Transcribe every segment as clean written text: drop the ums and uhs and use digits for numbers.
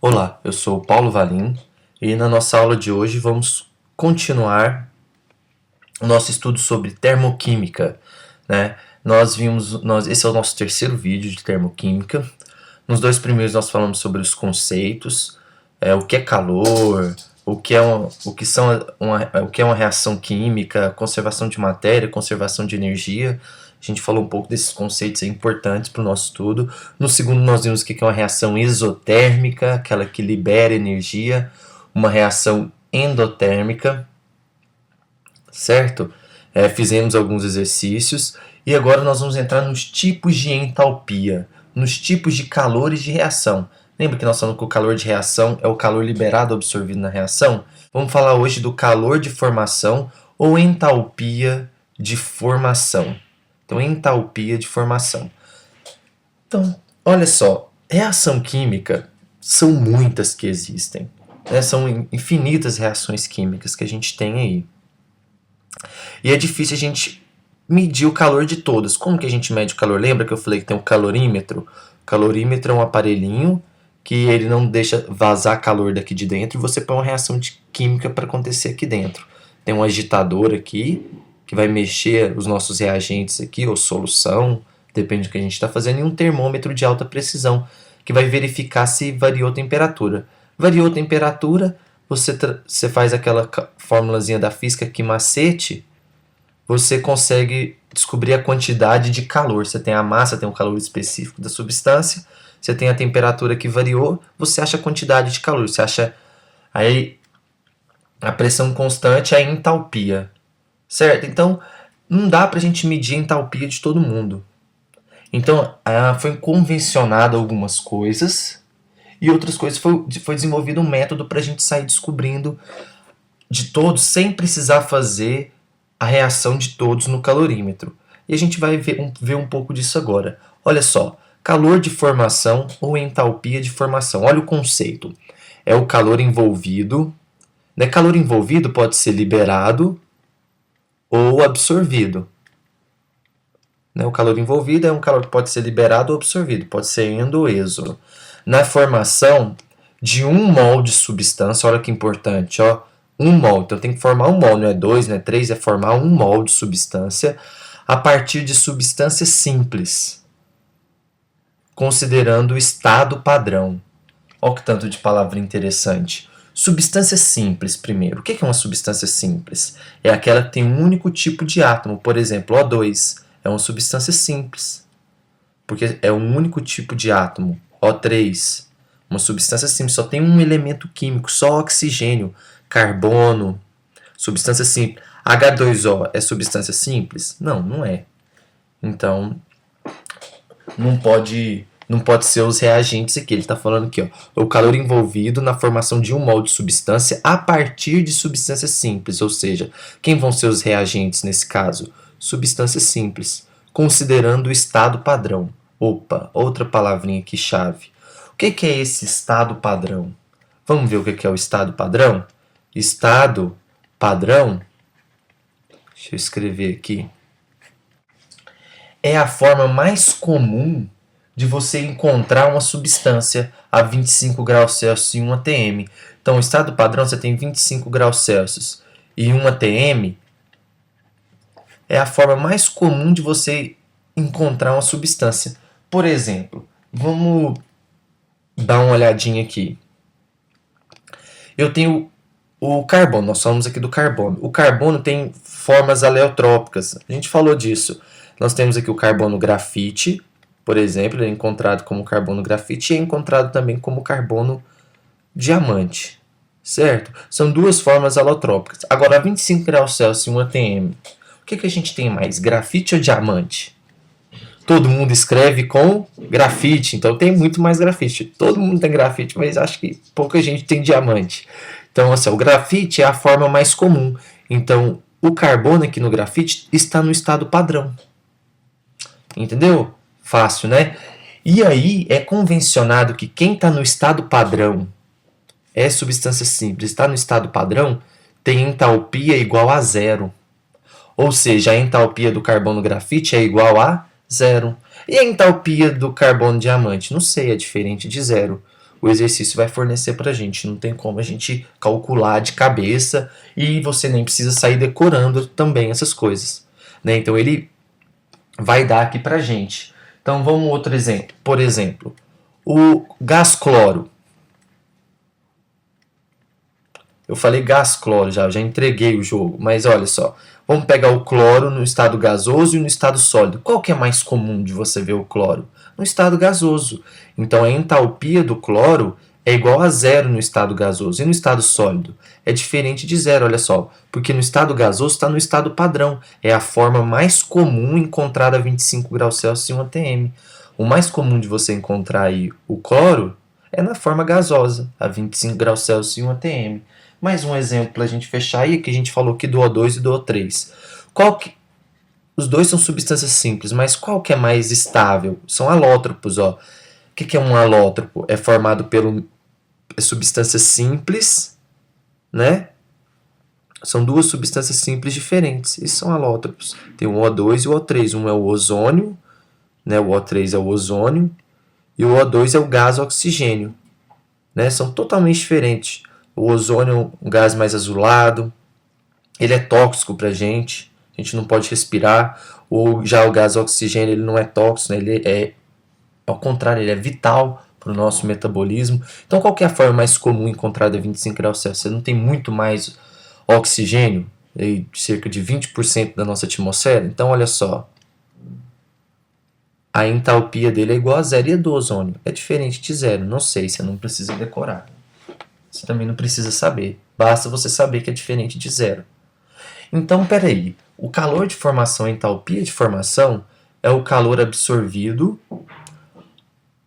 Olá, eu sou o Paulo Valim e na nossa aula de hoje vamos continuar o nosso estudo sobre termoquímica, né? Esse é o nosso terceiro vídeo de termoquímica. Nos dois primeiros nós falamos sobre os conceitos, o que é calor, o que é uma reação química, conservação de matéria, conservação de energia. A gente falou um pouco desses conceitos importantes para o nosso estudo. No segundo, nós vimos o que é uma reação exotérmica, aquela que libera energia, uma reação endotérmica, certo? Fizemos alguns exercícios e agora nós vamos entrar nos tipos de entalpia, nos tipos de calor e de reação. Lembra que nós falamos que o calor de reação é o calor liberado ou absorvido na reação? Vamos falar hoje do calor de formação ou entalpia de formação. Então, entalpia de formação. Então, olha só, reação química são muitas que existem, né? São infinitas reações químicas que a gente tem aí. E é difícil a gente medir o calor de todas. Como que a gente mede o calor? Lembra que eu falei que tem um calorímetro? O calorímetro é um aparelhinho que ele não deixa vazar calor daqui de dentro e você põe uma reação química para acontecer aqui dentro. Tem um agitador aqui que vai mexer os nossos reagentes aqui, ou solução, depende do que a gente está fazendo, e um termômetro de alta precisão, que vai verificar se variou a temperatura. Variou a temperatura, você faz aquela formulazinha da física que macete, você consegue descobrir a quantidade de calor. Você tem a massa, tem o calor específico da substância, você tem a temperatura que variou, você acha a quantidade de calor, você acha aí a pressão constante, a entalpia. Certo? Então, não dá para a gente medir a entalpia de todo mundo. Então, foi convencionado algumas coisas e outras coisas foi desenvolvido um método para a gente sair descobrindo de todos sem precisar fazer a reação de todos no calorímetro. E a gente vai ver um pouco disso agora. Olha só, calor de formação ou entalpia de formação. Olha o conceito. É o calor envolvido. Né? Calor envolvido pode ser liberado ou absorvido. O calor envolvido é um calor que pode ser liberado ou absorvido, pode ser endo ou exo. Na formação de 1 mol de substância, olha que importante, ó, 1 mol, então tem que formar 1 mol, não é 2, não é 3, é formar 1 mol de substância a partir de substâncias simples, considerando o estado padrão. Olha que tanto de palavra interessante. Substância simples, primeiro. O que é uma substância simples? É aquela que tem um único tipo de átomo. Por exemplo, O2 é uma substância simples, porque é um único tipo de átomo. O3, uma substância simples, só tem um elemento químico, só oxigênio, carbono, substância simples. H2O é substância simples? Não, não é. Então, não pode ser os reagentes aqui. Ele está falando aqui, ó, o calor envolvido na formação de 1 mol de substância a partir de substâncias simples. Ou seja, quem vão ser os reagentes nesse caso? Substâncias simples, considerando o estado padrão. Opa, outra palavrinha aqui chave. O que é esse estado padrão? Vamos ver o que é o estado padrão? Estado padrão, deixa eu escrever aqui, é a forma mais comum de você encontrar uma substância a 25 graus Celsius em 1 atm. Então, o estado padrão, você tem 25 graus Celsius e 1 atm, é a forma mais comum de você encontrar uma substância. Por exemplo, vamos dar uma olhadinha aqui. Eu tenho o carbono, nós falamos aqui do carbono. O carbono tem formas aleotrópicas, a gente falou disso. Nós temos aqui o carbono grafite, por exemplo, ele é encontrado como carbono grafite e é encontrado também como carbono diamante, certo? São duas formas alotrópicas. Agora, a 25 graus Celsius em 1 atm, o que a gente tem mais, grafite ou diamante? Todo mundo escreve com grafite, então tem muito mais grafite. Todo mundo tem grafite, mas acho que pouca gente tem diamante. Então, assim, o grafite é a forma mais comum. Então, o carbono aqui no grafite está no estado padrão. Entendeu? Fácil, né? E aí é convencionado que quem está no estado padrão é substância simples, está no estado padrão, tem entalpia igual a 0. Ou seja, a entalpia do carbono grafite é igual a 0. E a entalpia do carbono diamante? Não sei, é diferente de 0. o exercício vai fornecer para a gente. Não tem como a gente calcular de cabeça e você nem precisa sair decorando também essas coisas, né? Então ele vai dar aqui para a gente. Então vamos outro exemplo. Por exemplo, o gás cloro. Eu falei gás cloro já entreguei o jogo, mas olha só. Vamos pegar o cloro no estado gasoso e no estado sólido. Qual que é mais comum de você ver o cloro? No estado gasoso. Então a entalpia do cloro é igual a zero no estado gasoso. E no estado sólido? É diferente de zero, olha só. Porque no estado gasoso está no estado padrão. É a forma mais comum encontrada a 25 graus Celsius em 1 atm. O mais comum de você encontrar aí o cloro é na forma gasosa, a 25 graus Celsius em 1 atm. Mais um exemplo para a gente fechar aí, que a gente falou aqui do O2 e do O3. Os dois são substâncias simples, mas qual que é mais estável? São alótropos. Ó. O que é um alótropo? É formado por substâncias simples, né? São duas substâncias simples diferentes e são alótropos. Tem o O2 e o O3. Um é o ozônio, né? O O3 é o ozônio e o O2 é o gás oxigênio. Né? São totalmente diferentes. O ozônio é um gás mais azulado, ele é tóxico para a gente não pode respirar. Já o gás oxigênio ele não é tóxico, né? Ele é, ao contrário, ele é vital para o nosso metabolismo. Então, qual que é a forma mais comum encontrada a 25 graus Celsius? Você não tem muito mais oxigênio, cerca de 20% da nossa atmosfera. Então, olha só, a entalpia dele é igual a zero e a do ozônio é diferente de zero. Não sei, você não precisa decorar. Você também não precisa saber. Basta você saber que é diferente de zero. Então, peraí. O calor de formação, a entalpia de formação, é o calor absorvido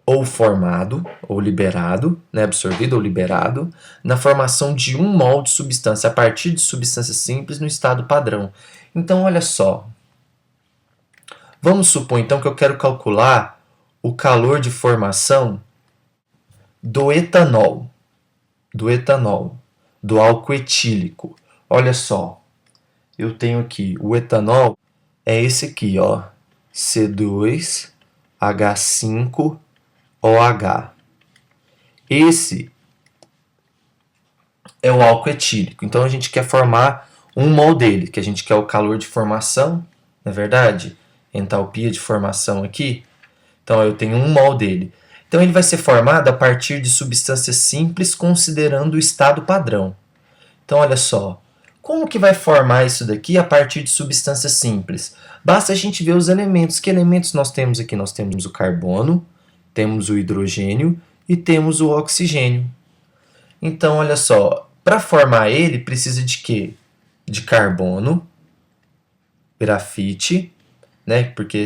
ou formado, ou liberado, né? Absorvido ou liberado, na formação de 1 mol de substância, a partir de substâncias simples no estado padrão. Então, olha só. Vamos supor, então, que eu quero calcular o calor de formação do etanol. Do álcool etílico. Olha só, eu tenho aqui o etanol, é esse aqui, ó, C2H5OH. Esse é o álcool etílico. Então a gente quer formar 1 mol dele, que a gente quer o calor de formação, não é verdade? Entalpia de formação aqui. Então eu tenho 1 mol dele. Então ele vai ser formado a partir de substâncias simples considerando o estado padrão. Então olha só, como que vai formar isso daqui a partir de substâncias simples? Basta a gente ver os elementos. Que elementos nós temos aqui? Nós temos o carbono, temos o hidrogênio e temos o oxigênio. Então olha só, para formar ele precisa de quê? De carbono, grafite, né? Porque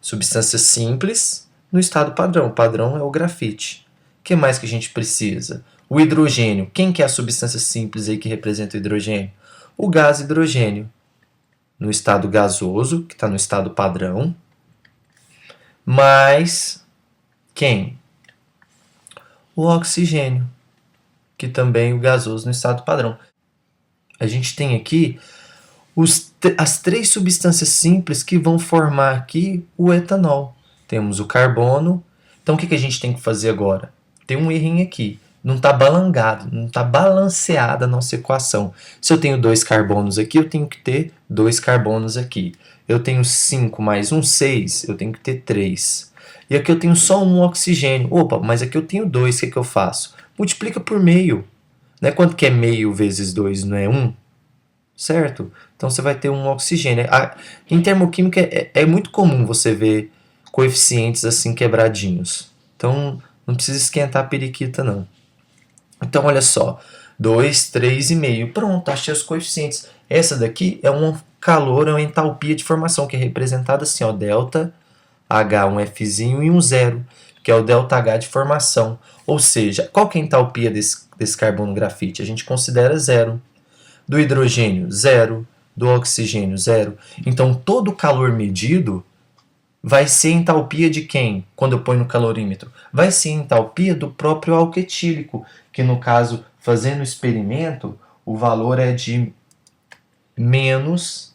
substâncias simples no estado padrão. O padrão é o grafite. O que mais que a gente precisa? O hidrogênio. Quem que é a substância simples aí que representa o hidrogênio? O gás hidrogênio. No estado gasoso, que está no estado padrão. Mais quem? O oxigênio, que também é o gasoso no estado padrão. A gente tem aqui as 3 substâncias simples que vão formar aqui o etanol. Temos o carbono. Então, o que a gente tem que fazer agora? Tem um errinho aqui. Não está balangado, não está balanceada a nossa equação. Se eu tenho 2 carbonos aqui, eu tenho que ter 2 carbonos aqui. Eu tenho 5 mais 1, 6, eu tenho que ter 3. E aqui eu tenho só um oxigênio. Opa, mas aqui eu tenho 2, o que eu faço? Multiplica por meio. Né? Quanto que é meio vezes 2? Não é 1? Certo? Então você vai ter um oxigênio. Em termoquímica é muito comum você ver coeficientes assim quebradinhos. Então não precisa esquentar a periquita não. Então olha só, 2, 3,5. Pronto, achei os coeficientes. Essa daqui é um calor, é uma entalpia de formação, que é representada assim, ó, delta H, um Fzinho e um zero, que é o delta H de formação. Ou seja, qual que é a entalpia desse carbono grafite? A gente considera zero. Do hidrogênio, zero. Do oxigênio, zero. Então, todo o calor medido vai ser entalpia de quem? Quando eu ponho no calorímetro? Vai ser entalpia do próprio álcool etílico, que no caso, fazendo o experimento, o valor é de menos,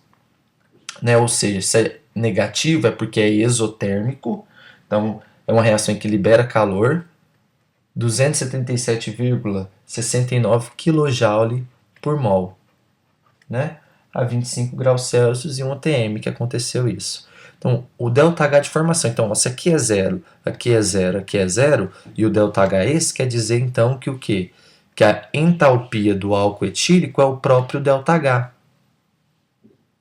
né? Ou seja, se é negativo é porque é exotérmico, então é uma reação que libera calor, 277,69 kJ por mol, né? A 25 graus Celsius e 1 atm que aconteceu isso. Então, o ΔH de formação, então, se aqui é 0, aqui é 0, aqui é 0, e o ΔH é esse, quer dizer, então, que o quê? Que a entalpia do álcool etílico é o próprio ΔH.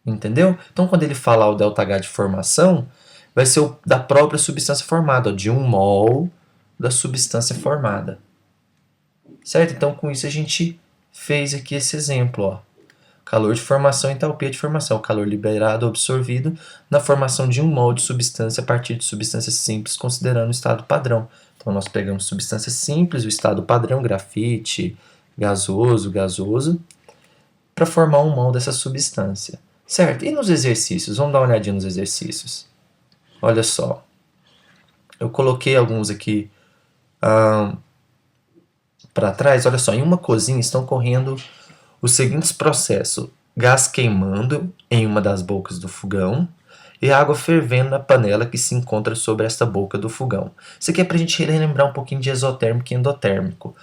Entendeu? Então, quando ele falar o ΔH de formação, vai ser o da própria substância formada, de 1 mol da substância formada. Certo? Então, com isso, a gente fez aqui esse exemplo, ó. Calor de formação e entalpia de formação. Calor liberado ou absorvido na formação de 1 mol de substância a partir de substâncias simples, considerando o estado padrão. Então, nós pegamos substâncias simples, o estado padrão, grafite, gasoso, para formar 1 mol dessa substância. Certo? E nos exercícios? Vamos dar uma olhadinha nos exercícios. Olha só. Eu coloquei alguns aqui para trás. Olha só, em uma cozinha estão ocorrendo os seguintes processos: gás queimando em uma das bocas do fogão e água fervendo na panela que se encontra sobre esta boca do fogão. Isso aqui é para a gente relembrar um pouquinho de exotérmico e endotérmico.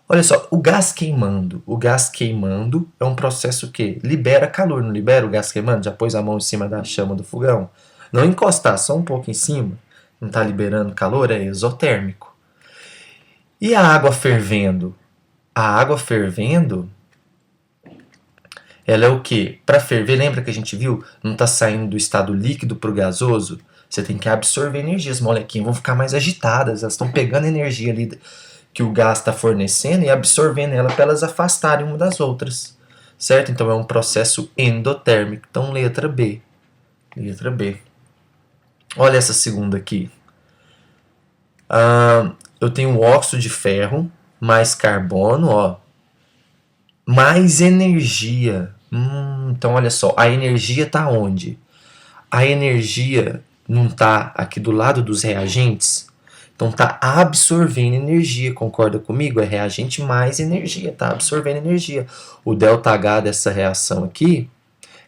Olha só, o gás queimando. O gás queimando é um processo que libera calor, não libera o gás queimando? Já pôs a mão em cima da chama do fogão? Não encostar, só um pouco em cima. Não está liberando calor? É exotérmico. E a água fervendo? A água fervendo, ela é o quê? Para ferver, lembra que a gente viu? Não está saindo do estado líquido para o gasoso? Você tem que absorver energia. As molequinhas vão ficar mais agitadas. Elas estão pegando energia ali que o gás está fornecendo e absorvendo ela para elas afastarem uma das outras. Certo? Então é um processo endotérmico. Então, letra B. Letra B. Olha essa segunda aqui. Eu tenho óxido de ferro mais carbono, ó, mais energia. Então, olha só, a energia está onde? A energia não está aqui do lado dos reagentes? Então, está absorvendo energia, concorda comigo? É reagente mais energia, está absorvendo energia. O ΔH dessa reação aqui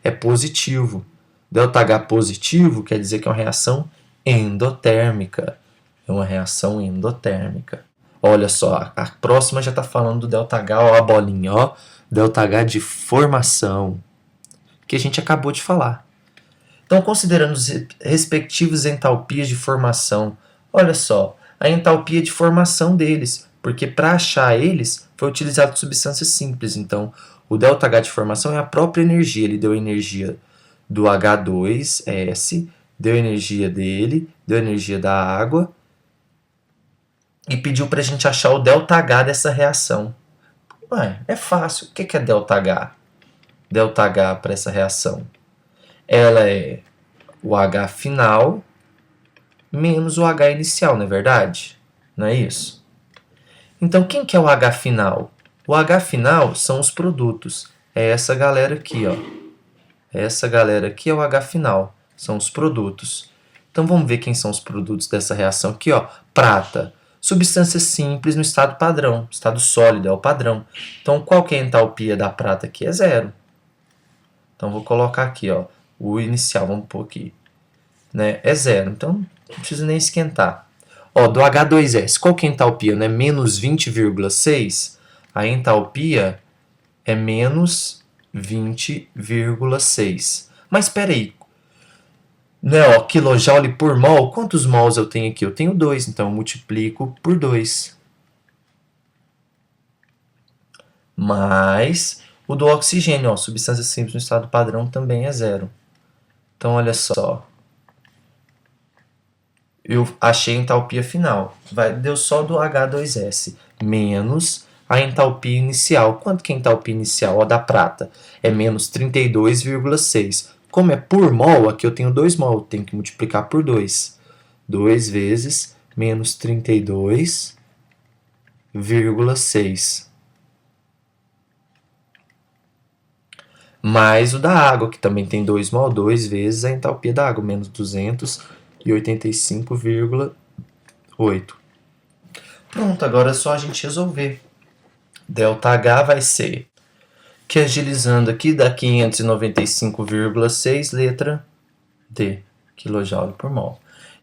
é positivo. ΔH positivo quer dizer que é uma reação endotérmica. É uma reação endotérmica. Olha só, a próxima já está falando do ΔH, ó, a bolinha, ó. ΔH de formação, que a gente acabou de falar. Então, considerando os respectivos entalpias de formação, olha só, a entalpia de formação deles, porque para achar eles foi utilizado substâncias simples. Então, o ΔH de formação é a própria energia. Ele deu energia do H2S, deu energia dele, deu energia da água e pediu para a gente achar o ΔH dessa reação. Ué, é fácil. O que é ΔH? ΔH para essa reação. Ela é o H final menos o H inicial, não é verdade? Não é isso? Então, quem que é o H final? O H final são os produtos. É essa galera aqui, ó. Essa galera aqui é o H final. São os produtos. Então, vamos ver quem são os produtos dessa reação aqui, ó. Prata. Substância simples no estado padrão. Estado sólido é o padrão. Então, qual que é a entalpia da prata aqui? É 0. Então, vou colocar aqui, ó. O inicial, vamos pôr aqui. Né? É 0. Então, não precisa nem esquentar. Ó, do H2S, qual que é a entalpia? Né? Menos 20,6. A entalpia é menos 20,6. Mas espera aí. Né, ó, quilojoule por mol, quantos mols eu tenho aqui? Eu tenho 2, então eu multiplico por 2. Mais o do oxigênio, ó, substância simples no estado padrão também é 0. Então, olha só. Eu achei a entalpia final. Deu só do H2S. Menos a entalpia inicial. Quanto que é a entalpia inicial? Ó, da prata. É menos 32,6. Como é por mol, aqui eu tenho 2 mol. Tenho que multiplicar por 2. 2 vezes menos 32,6. Mais o da água, que também tem 2 mol. 2 vezes a entalpia da água. Menos 285,8. Pronto, agora é só a gente resolver. ΔH vai ser, que agilizando aqui, dá 595,6, letra D, kJ por mol.